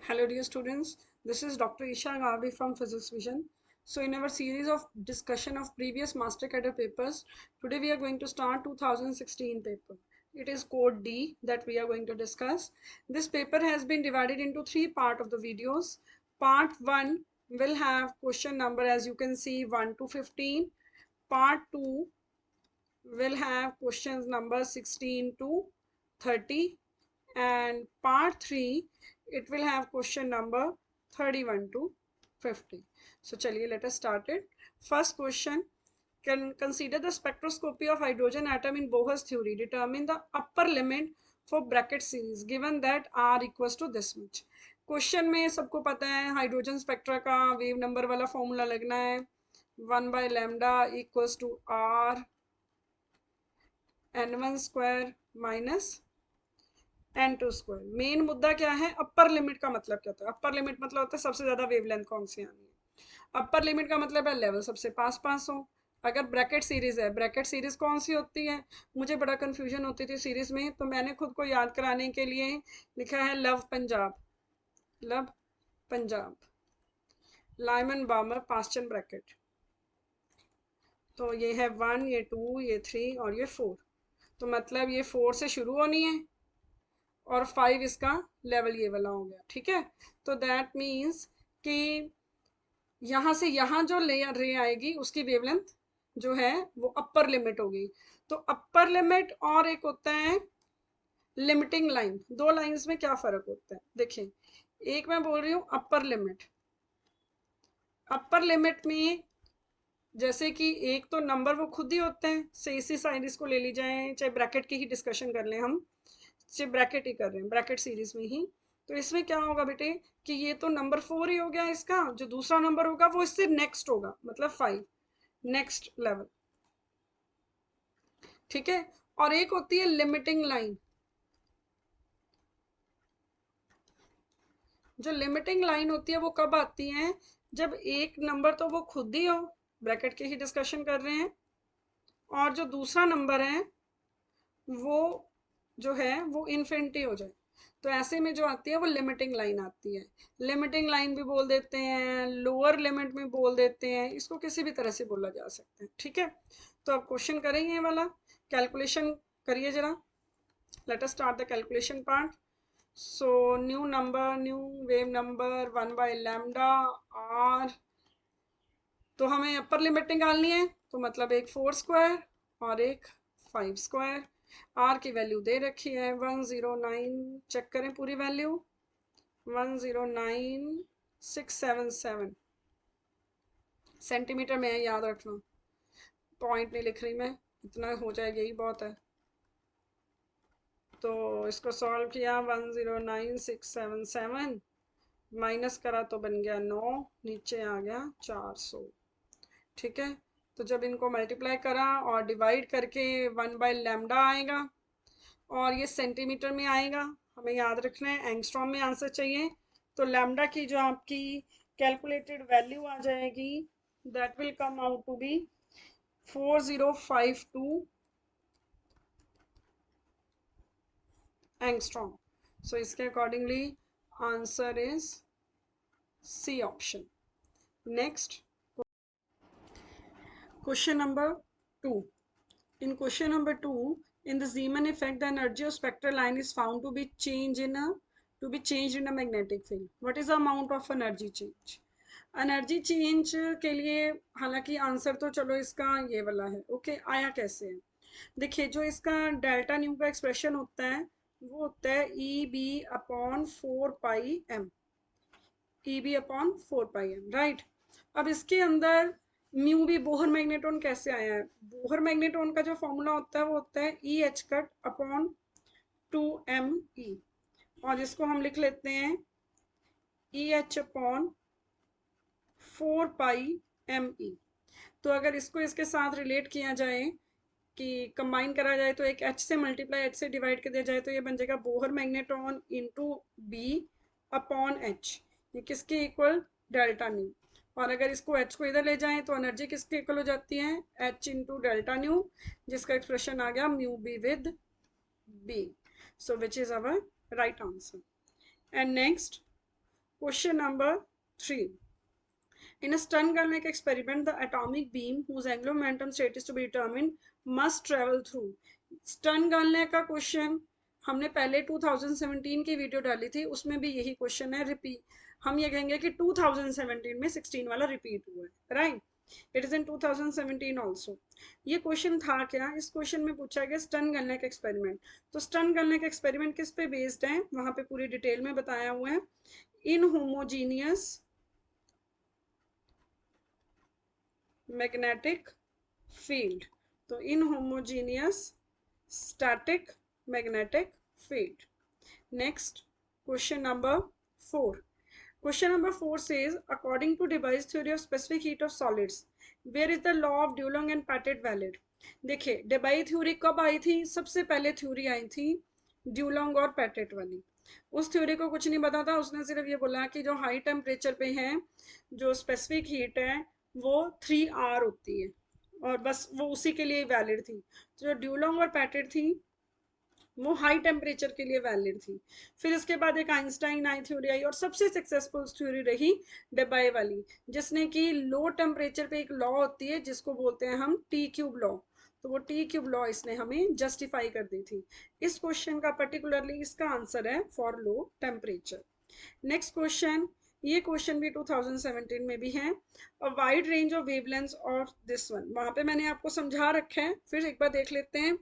Hello dear students, this is Dr. Isha Garbi from Physics Vision. So in our series of discussion of previous master cadre papers, today we are going to start 2016 paper. It is code D that we are going to discuss. This paper has been divided into three parts of the videos. Part 1 will have question number as you can see 1 to 15. Part 2 will have questions number 16 to 30, and part 3 it will have question number 31 to 50. So chaliye, let us start it. First question, can consider the spectroscopy of hydrogen atom in Bohr's theory. Determine the upper limit for bracket series given that R equals to this much. Question में सबको पता है hydrogen spectra का wave number वाला formula लगना है 1/λ equals to R n1 square minus n2 square. Main मुद्दा क्या है, अपर लिमिट का मतलब क्या होता है. अपर लिमिट मतलब होता है सबसे ज्यादा वेवलेंथ कौन सी आनी है. अपर लिमिट का मतलब है लेवल सबसे पास पास हो. अगर ब्रैकेट सीरीज है, ब्रैकेट सीरीज कौन सी होती है, मुझे बड़ा कंफ्यूजन होती थी सीरीज में, तो मैंने खुद को याद कराने के लिए लिखा है love Punjab. Love Punjab, Lyman Balmer Paschen Brackett. तो ये है 1, ये 2, ये 3 और ये 4. तो मतलब ये 4 से शुरू होनी है और 5 इसका लेवल ये वाला हो गया. ठीक है, तो दैट मीन्स कि यहाँ से यहाँ जो लेयर रे आएगी उसकी वेवलेंथ जो है वो अपर लिमिट होगी. तो अपर लिमिट और एक होता है लिमिटिंग लाइन. दो लाइंस में क्या फर्क होता है देखिए. एक मैं बोल रही हूँ अपर लिमिट. अपर लिमिट में जैसे कि एक तो नंबर वो खुद ही होते हैं, से इसी साइड इसको ले ली जाए, चाहे ब्रैकेट की ही डिस्कशन कर लें हम, चाहे ब्रैकेट ही कर रहे हैं ब्रैकेट सीरीज में ही. तो इसमें क्या होगा बेटे कि ये तो नंबर 4 ही हो गया, इसका जो दूसरा नंबर होगा वो इससे नेक्स्ट होगा, मतलब 5 नेक्स्ट लेवल. ठीक है, और एक होती है लिमिटिंग लाइन. जो लिमिटिंग लाइन होती है वो कब आती है, जब एक नंबर तो वो खुद ही हो, ब्रैकेट की ही डिस्कशन कर रहे हैं, और जो दूसरा नंबर है वो जो है वो इन्फिनिटी हो जाए. तो ऐसे में जो आती है वो लिमिटिंग लाइन आती है. लिमिटिंग लाइन भी बोल देते हैं, लोअर लिमिट में बोल देते हैं, इसको किसी भी तरह से बोला जा सकता है. ठीक है, तो अब क्वेश्चन करेंगे ये वाला. कैलकुलेशन करिए जरा. Let us start the calculation part. So new number, new wave number 1/λ R. तो हमें अपर लिमिट निकालनी है, तो मतलब एक 4 स्क्वायर और एक 5 स्क्वायर. आर की वैल्यू दे रखी है 109. चेक करें पूरी वैल्यू 109,677 सेंटीमीटर में है, याद रखना. पॉइंट नहीं लिख रही मैं, इतना हो जाएगा यही बहुत है. तो इसको सॉल्व किया 109,677 माइनस करा तो बन गया 9, नीचे आ गया 400. ठीक है, तो जब इनको मल्टीप्लाई करा और डिवाइड करके 1/λ आएगा, और ये सेंटीमीटर में आएगा. हमें याद रखना है एंगस्ट्रॉम में आंसर चाहिए. तो लैम्डा की जो आपकी कैलकुलेटेड वैल्यू आ जाएगी that will come out to be 4052 angstrom. So इसके accordingly answer is C option. Next question number 2. In question number 2, in the Zeeman effect, the energy of spectral line is found to be changed in a magnetic field. What is the amount of energy change? Energy change के लिए हालांकि answer तो चलो इसका ये वाला है. Okay, आया कैसे है देखिए. जो इसका डेल्टा न्यू का एक्सप्रेशन होता है वो होता है EB/4πm. EB/4πm, right. अब इसके अंदर म्यू भी बोहर मैग्नेटोन कैसे आया है. बोहर मैग्नेटोन का जो फॉर्मूला होता है वो होता है EH/2me, और इसको हम लिख लेते हैं EH/4πme. तो अगर इसको इसके साथ रिलेट किया जाए कि कंबाइन करा जाए तो एक H से मल्टीप्लाई H से डिवाइड कर दिया जाए तो ये बन जाएगा बोहर मैग्नेटोन इंटू B/H. ये किसके इक्वल, डेल्टा न्यू. और अगर इसको H को इधर ले जाएं तो एनर्जी किसके इक्वल हो जाती है, H इंटू डेल्टा न्यू, जिसका एक्सप्रेशन आ गया mu B with B. So which is our right answer. And next question number 3. In a Stern-Galnick experiment, the atomic beam whose angular momentum state is to be determined must travel through. Stern-Galnick का question हमने पहले 2017 की video डाली थी, उसमें भी यही question है. रिपीट, हम ये कहेंगे कि 2017 में 16 वाला रिपीट हुआ है, right. It is in 2017 also. ये क्वेश्चन था क्या, इस क्वेश्चन में पूछा गया स्टर्न-गलनिक एक्सपेरिमेंट. तो स्टर्न-गलनिक एक्सपेरिमेंट किस पे बेस्ड है, वहां पे पूरी डिटेल में बताया हुआ है. Inhomogeneous magnetic field. तो inhomogeneous static magnetic field. Next question number 4. Question number 4 says, according to Debye's theory of specific heat of solids, where is the law of Dulong and Pettit valid? देखिए डेबाई theory कब आई थी, सबसे पहले theory आई थी ड्यूलोंग और पैटेट वाली. उस theory को कुछ नहीं पता था, उसने सिर्फ ये बोला कि जो हाई टेम्परेचर पे है जो स्पेसिफिक हीट है वो 3R होती है और बस वो उसी के लिए वैलिड थी. तो जो ड्यूलोंग और पैटेट थी वो हाई टेम्परेचर के लिए वैलिड थी. फिर इसके बाद एक आइंस्टाइन आई थ्योरी आई और सबसे सक्सेसफुल थ्योरी रही डेबाई वाली, जिसने कि लो टेम्परेचर पे एक लॉ होती है जिसको बोलते हैं हम टी क्यूब लॉ. तो वो टी क्यूब लॉ इसने हमें जस्टिफाई कर दी थी. इस क्वेश्चन का पर्टिकुलरली इसका आंसर है for low temperature. Next question, ये क्वेश्चन भी 2017 में भी है. A wide range of wavelengths of this one. वहां पे मैंने आपको समझा रखा है, फिर एक बार देख लेते हैं.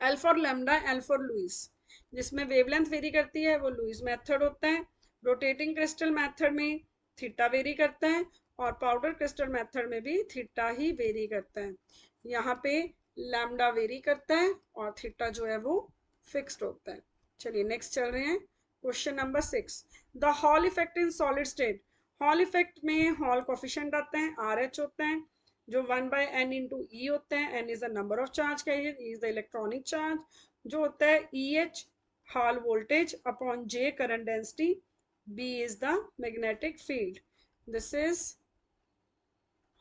L for lambda, L for Laue. जिसमें वेवलेंथ वेरी करती है वो लुइस मेथड होता है. रोटेटिंग क्रिस्टल मेथड में थीटा वेरी करता है और पाउडर क्रिस्टल मेथड में भी थीटा ही वेरी करता है. यहाँ पे लैम्डा वेरी करता है और थीटा जो है वो फिक्स्ड होता है. चलिए नेक्स्ट चल रहे हैं. Question number 6. The hall effect in solid state. Hall effect में हॉल कोफिशिएंट आता है, RH होता है, जो 1/n into E होते हैं. n is the number of charge carrier, E is the electronic charge. जो होता है EH hall voltage upon J current density, B is the magnetic field. This is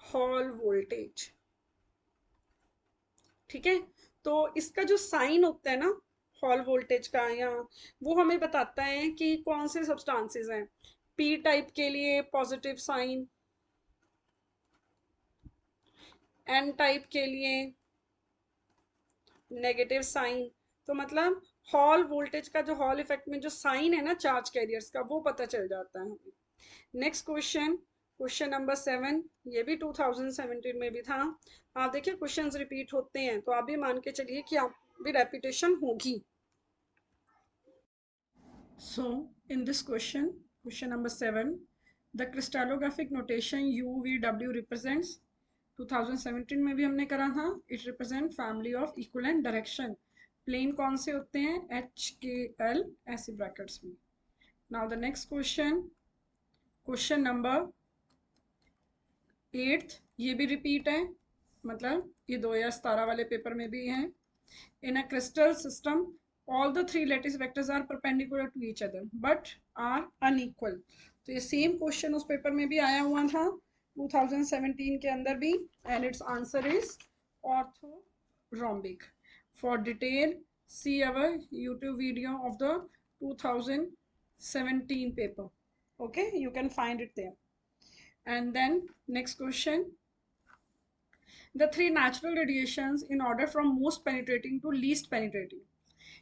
hall voltage. ठीक है, तो इसका जो साइन होता है ना हॉल वोल्टेज का, यहाँ वो हमें बताता है कि कौन से सब्सटेंसेस हैं. P टाइप के लिए पॉजिटिव साइन, N टाइप के लिए नेगेटिव साइन. तो मतलब हॉल वोल्टेज का जो हॉल इफेक्ट में जो साइन है ना चार्ज कैरियर्स का, वो पता चल जाता है. Next question, question number 7. ये भी 2017 में भी था. आप देखिए क्वेश्चंस रिपीट होते हैं तो आप भी मान के चलिए कि आप भी रेपिटेशन होगी. So in this question, question number 7, the crystallographic notation UVW represents. 2017 में भी हमने करा था. It represent family of equivalent direction. Plane कौन से होते हैं, HKL ऐसे ब्रैकेट्स में. Now the next question, question number 8. ये भी रिपीट है, मतलब ये 2017 वाले पेपर में भी है. In a crystal system all the 3 lattice vectors are perpendicular to each other but are unequal. तो ये सेम क्वेश्चन उस पेपर में भी आया हुआ था 2017 के अंदर भी, and its answer is orthorhombic. For detail see our YouTube video of the 2017 paper. Okay, you can find it there. And then next question, the 3 natural radiations in order from most penetrating to least penetrating.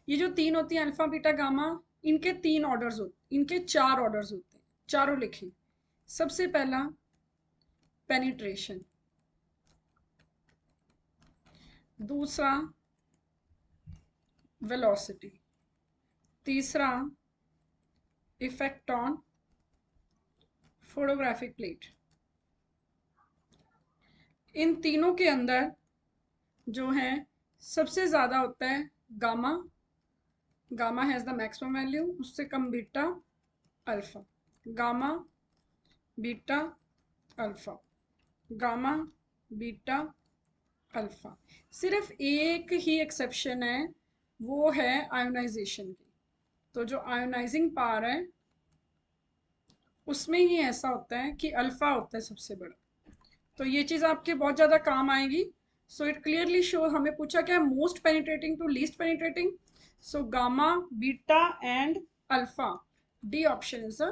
ये जो 3 होती है alpha beta gamma, इनके 3 orders होते, इनके 4 orders होते हैं. चारों लिखें. सबसे पहला पेनिट्रेशन, दूसरा वेलोसिटी, तीसरा इफेक्ट ऑन फोटोग्राफिक प्लेट. इन तीनों के अंदर जो है सबसे ज्यादा होता है gamma. Gamma has the maximum value, उससे कम beta alpha. Gamma beta alpha, gamma beta alpha. सिर्फ एक ही एक्सेप्शन है, वो है आयोनाइजेशन की. तो जो आयोनाइजिंग पावर है उसमें ही ऐसा होता है कि अल्फा होता है सबसे बड़ा. तो ये चीज़ आपके बहुत ज़्यादा काम आएगी. सो इट क्लियरली शो, हमें पूछा क्या है, most penetrating to least penetrating. So gamma, beta and alpha, D option is the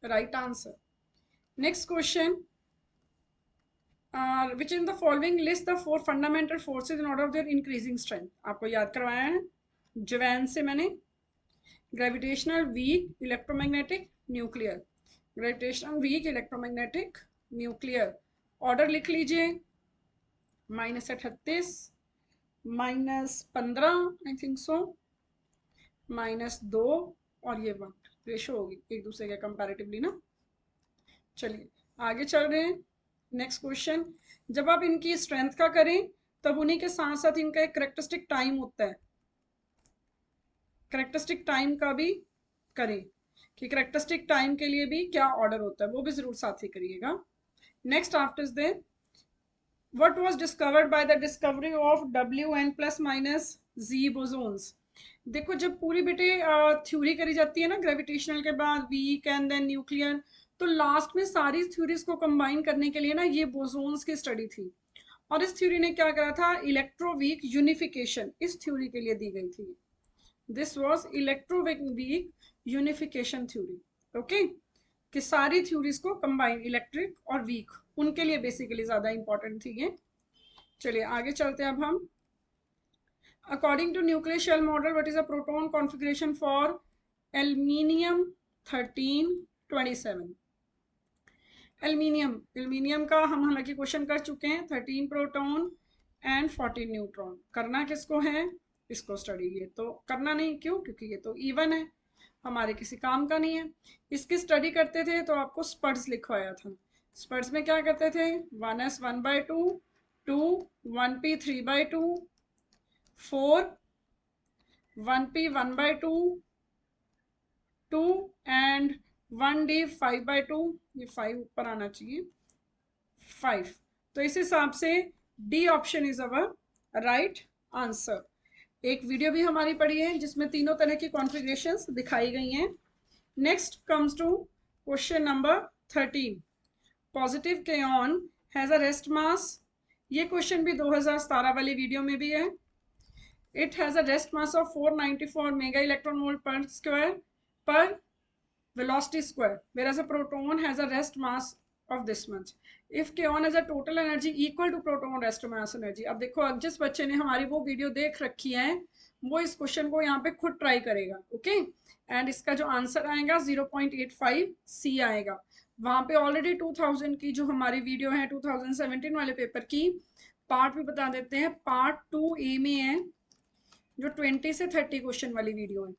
right answer. Next question, which in the following list the 4 fundamental forces in order of their increasing strength. आपको याद करवाया है जवैन से मैंने। Gravitational, weak, electromagnetic, nuclear. Gravitational, weak, electromagnetic, nuclear. Order लिख लीजिए, -38, -15 I think so, -2 और ये 1 रेशो होगी एक दूसरे के कंपैरेटिवली ना। चलिए आगे चल रहे हैं। नेक्स्ट क्वेश्चन, जब आप इनकी स्ट्रेंथ का करें तब उन्हीं के साथ साथ इनका एक करेक्टरिस्टिक टाइम होता है, करेक्टरिस्टिक टाइम का भी करें कि करेक्टरिस्टिक टाइम के लिए भी क्या ऑर्डर होता है, वो भी जरूर साथ ही करिएगा। Next after then, what was discovered by the discovery of WN+- Z bosons. देखो जब पूरी बेटे थ्योरी करी जाती है ना ग्रेविटेशनल के बाद, वीक एंड देन न्यूक्लियर, तो लास्ट में सारी थ्योरीज को कंबाइन करने के लिए ना ये बोसोन्स की स्टडी थी। और इस थ्योरी ने क्या करा था, इलेक्ट्रोवीक यूनिफिकेशन इस थ्योरी के लिए दी गई थी। This was electroweak unification theory. Okay, कि सारी थ्योरीज को कंबाइन, इलेक्ट्रिक और वीक, उनके लिए बेसिकली ज्यादा इंपॉर्टेंट थी ये। चलिए आगे चलते हैं अब हम। According to nuclear shell model, what is the proton configuration for aluminium 1327? Aluminium का हम हालांकि क्वेश्चन कर चुके हैं। 13 प्रोटॉन एंड 14 न्यूट्रॉन। करना किसको है, इसको स्टडी। ये तो करना नहीं, क्यों, क्योंकि ये तो इवन है, हमारे किसी काम का नहीं है। इसकी स्टडी करते थे तो आपको स्पर्ड्स लिखवाया था। स्पर्ड्स में क्या करते थे, 1s 1/2, 2 1p 3/2, 4 1p 1/2, 2 and 1d 5/2। ये 5 ऊपर आना चाहिए, 5। तो इस हिसाब से D option is our right answer. एक वीडियो भी हमारी पड़ी है जिसमें तीनों तरह की कॉन्फ़िगरेशंस दिखाई गई हैं। Next comes to question number 13, positive kaon has a rest mass. ये क्वेश्चन भी 2017 वाली वीडियो में भी है। It has a rest mass of 494 mega electron volt per square per velocity square, whereas a proton has a rest mass of this much. If kaon has a total energy equal to proton rest mass energy. अब देखो, अब जिस बच्चे ने हमारी वो video देख रखी है वो इस क्वेश्चन को यहाँ पे खुद ट्राई करेगा। ओके, एंड इसका जो आंसर आएगा 0.85 C आएगा। वहां पे ऑलरेडी 2000 की जो हमारी वीडियो है 2017 वाले पेपर की पार्ट भी बता देते हैं। पार्ट 2A में है जो 20 से 30 क्वेश्चन वाली वीडियो है,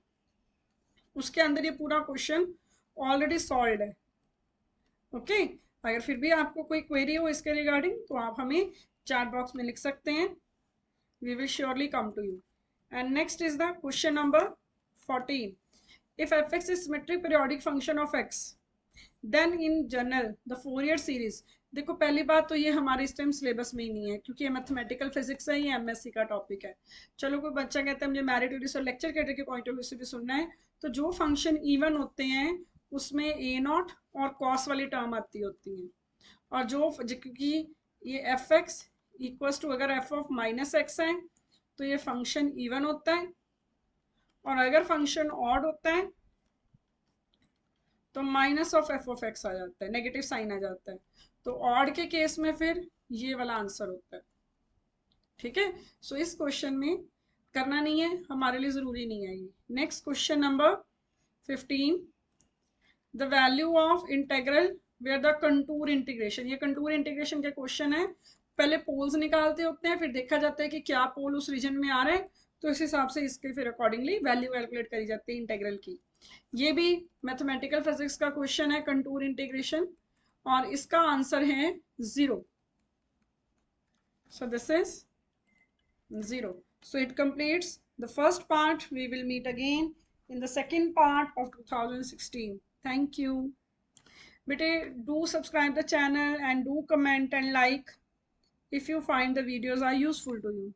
उसके अंदर ये पूरा क्वेश्चन ऑलरेडी सॉल्व है। ओके, अगर फिर भी आपको कोई क्वेरी हो इसके रिगार्डिंग तो आप हमें चैट बॉक्स में लिख सकते हैं, we will surely come to you. And next is the question number 14, if fx is symmetric periodic function of x, then in general the Fourier series। देखो पहली बात तो ये हमारे इस टाइम सिलेबस में ही नहीं है क्योंकि ये मैथमेटिकल फिजिक्स है, ये एमएससी का टॉपिक है। चलो कोई बच्चा कहता है मुझे मेरिटोरियस और लेक्चर कैटर के पॉइंट ऑफ व्यू से भी सुनना है, तो जो फंक्शन इवन होते हैं उसमें ए नॉट और कॉस वाली टर्म आती होती हैं। और जो क्योंकि ये एफ एक्स इक्वल्स टू, अगर एफ ऑफ -x है तो ये फंक्शन इवन होता है, और अगर फंक्शन ऑड होता है तो minus of F of X आ जाता है, नेगेटिव साइन आ जाता है। तो ऑड के केस में फिर ये वाला आंसर होता है। ठीक है, सो इस क्वेश्चन में करना नहीं है, हमारे लिए जरूरी नहीं है ये। Next question number 15, the value of integral where the contour integration. ये कंटूर इंटीग्रेशन के क्वेश्चन है। पहले पोल्स निकालते होते हैं, फिर देखा जाता है कि क्या पोल उस रीजन में आ रहे हैं, तो इस हिसाब से इसके फिर अकॉर्डिंगली वैल्यू कैलकुलेट करी जाती है इंटेग्रल की। ये भी मैथमेटिकल फिजिक्स का क्वेश्चन है, कंटूर इंटीग्रेशन, और इसका आंसर है 0। So this is 0. So it completes the first part. We will meet again in the second part of 2016. Thank you. Bete, do subscribe the channel and do comment and like if you find the videos are useful to you.